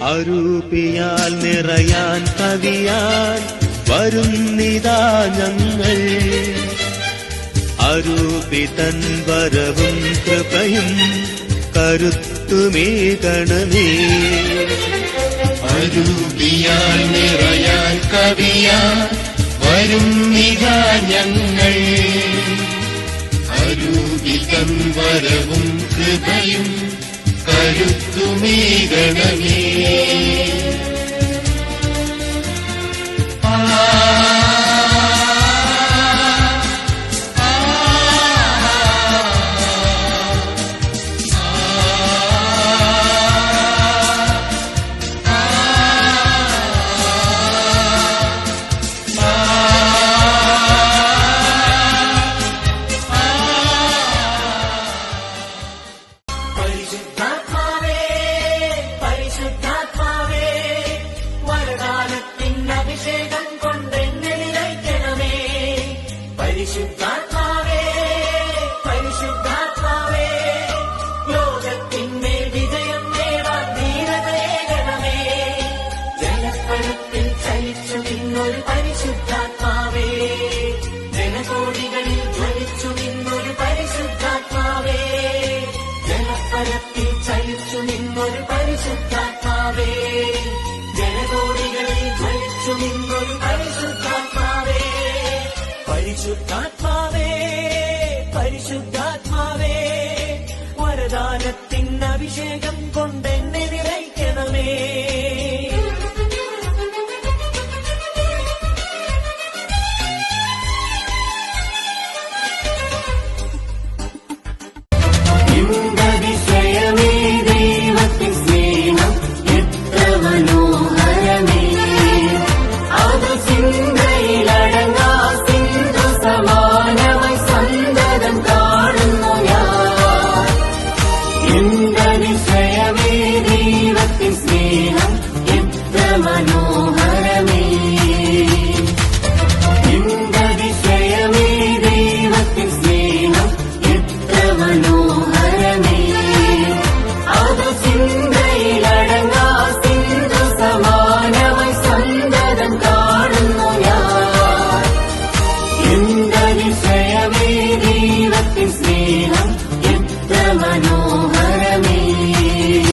അരൂപിയാൽ നിറയാൻ കവിയാൻ വരുന്നിതാ ഞങ്ങൾ. അരൂപിതൻ വരവും കൃപയും കരുത്തുമേകണമേ. അരൂപിയാൽ നിറയാൻ കവിയാൻ വരുന്നിതാ ഞങ്ങൾ. അരൂപിതൻ വരവും കൃപയും കരുത്തുമേകണമേ. അഭിഷേകം കൊണ്ടെന്നെ നിറയ്ക്കണമേ. പരിശുദ്ധാത്മാവേ പരിശുദ്ധാത്മാവേ, ലോകത്തിന്മേൽ വിജയം നേടാൻ ധീരതയേകണമേ. ജലപ്പഴത്തിൽ ചലിച്ചു നിന്നൊരു പരിശുദ്ധാത്മാവേ, ജനകോടികളിൽ ജ്വലിച്ചു നിന്നൊരു പരിശുദ്ധാത്മാവേ. ജലപ്പഴത്തിൽ ചലിച്ചു നിന്നൊരു പരിശുദ്ധാത്മാവേ, ജനകോടികളിൽ ജ്വലിച്ചു നിന്നൊരു പരിശുദ്ധാത്മാവേ. പരിശുദ്ധാത്മാവേ പരിശുദ്ധാത്മാവേ, വരദാനത്തിൻ അഭിഷേകം കൊണ്ട്